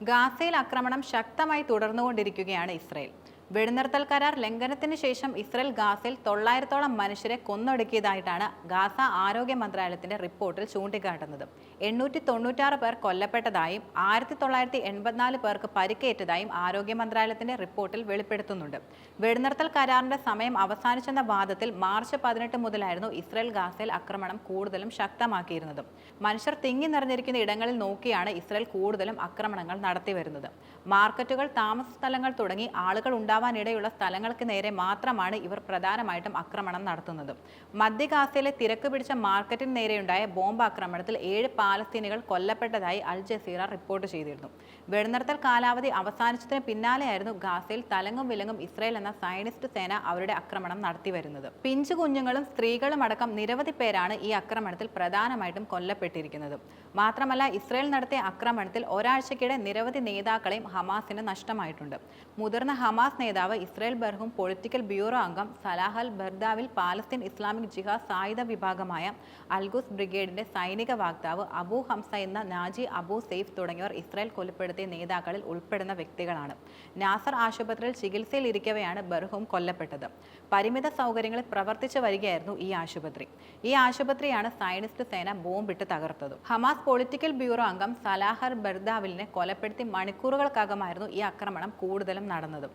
ഗാസയിൽ ആക്രമണം ശക്തമായി തുടർന്നുകൊണ്ടിരിക്കുകയാണ് ഇസ്രയേൽ. വെടിനിർത്തൽ കരാർ ലംഘനത്തിന് ശേഷം ഇസ്രയേൽ ഗാസയിൽ 900ഓളം മനുഷ്യരെ കൊന്നൊടുക്കിയതായിട്ടാണ് ഗാസ ആരോഗ്യ മന്ത്രാലയത്തിന്റെ റിപ്പോർട്ടിൽ ചൂണ്ടിക്കാട്ടുന്നത്. 896 പേർ കൊല്ലപ്പെട്ടതായും 1984 പേർക്ക് പരിക്കേറ്റതായും ആരോഗ്യ മന്ത്രാലയത്തിന്റെ റിപ്പോർട്ടിൽ വെളിപ്പെടുത്തുന്നുണ്ട്. വെടിനിർത്തൽ കരാറിന്റെ സമയം അവസാനിച്ചെന്ന വാദത്തിൽ മാർച്ച് 18 മുതലായിരുന്നു ഇസ്രയേൽ ഗാസയിൽ ആക്രമണം കൂടുതലും ശക്തമാക്കിയിരുന്നത്. മനുഷ്യർ തിങ്ങി നിറഞ്ഞിരിക്കുന്ന ഇടങ്ങളിൽ നോക്കിയാണ് ഇസ്രയേൽ കൂടുതലും ആക്രമണങ്ങൾ നടത്തിവരുന്നത്. മാർക്കറ്റുകൾ, താമസ സ്ഥലങ്ങൾ തുടങ്ങി ആളുകൾ ഉണ്ടാവാനിടയുള്ള സ്ഥലങ്ങൾക്ക് നേരെ മാത്രമാണ് ഇവർ പ്രധാനമായിട്ടും ആക്രമണം നടത്തുന്നത്. മധ്യ ഗാസയിലെ തിരക്ക് പിടിച്ച മാർക്കറ്റിന് നേരെയുണ്ടായ ബോംബ് ആക്രമണത്തിൽ 7 പാലസ്തീനികൾ കൊല്ലപ്പെട്ടതായി അൽ ജസീറ റിപ്പോർട്ട് ചെയ്തിരുന്നു. വെടിനിർത്തൽ കാലാവധി അവസാനിച്ചതിന് പിന്നാലെയായിരുന്നു ഗാസയിൽ തലങ്ങും വിലങ്ങും ഇസ്രയേൽ എന്ന സയനിസ്റ്റ് സേന അവരുടെ ആക്രമണം നടത്തിവരുന്നത്. പിഞ്ചു കുഞ്ഞുങ്ങളും സ്ത്രീകളും അടക്കം നിരവധി പേരാണ് ഈ ആക്രമണത്തിൽ പ്രധാനമായിട്ടും കൊല്ലപ്പെട്ടിരിക്കുന്നത്. മാത്രമല്ല, ഇസ്രയേൽ നടത്തിയ ആക്രമണത്തിൽ ഒരാഴ്ചക്കിടെ നിരവധി നേതാക്കളെയും ഹമാസിന് നഷ്ടമായിട്ടുണ്ട്. മുതിർന്ന ഹമാസ് നേതാവ് ഇസ്രയേൽ ബർഹൂം, പൊളിറ്റിക്കൽ ബ്യൂറോ അംഗം സലാഹ് അൽ ബർദാവിൽ, പാലസ്തീൻ ഇസ്ലാമിക് ജിഹാദ് സായുധ വിഭാഗമായ അൽഖുസ് ബ്രിഗേഡിന്റെ സൈനിക വക്താവ് അബു ഹംസ എന്ന നാജി അബു സെയ്ഫ് തുടങ്ങിയവർ ഇസ്രയേൽ കൊലപ്പെടുത്തിയ നേതാക്കളിൽ ഉൾപ്പെടുന്ന വ്യക്തികളാണ്. നാസർ ആശുപത്രിയിൽ ചികിത്സയിൽ ഇരിക്കവെയാണ് ബർഹൂം കൊല്ലപ്പെട്ടത്. പരിമിത സൗകര്യങ്ങളിൽ പ്രവർത്തിച്ചു വരികയായിരുന്നു ഈ ആശുപത്രിയാണ് സയനിസ്റ്റ് സേന ബോംബിട്ട് തകർത്തത്. ഹമാസ് പൊളിറ്റിക്കൽ ബ്യൂറോ അംഗം സലാഹ് അൽ ബർദാവിലിനെ കൊലപ്പെടുത്തി മണിക്കൂറുകൾക്കകമായിരുന്നു ഈ ആക്രമണം കൂടുതലും നടന്നത്.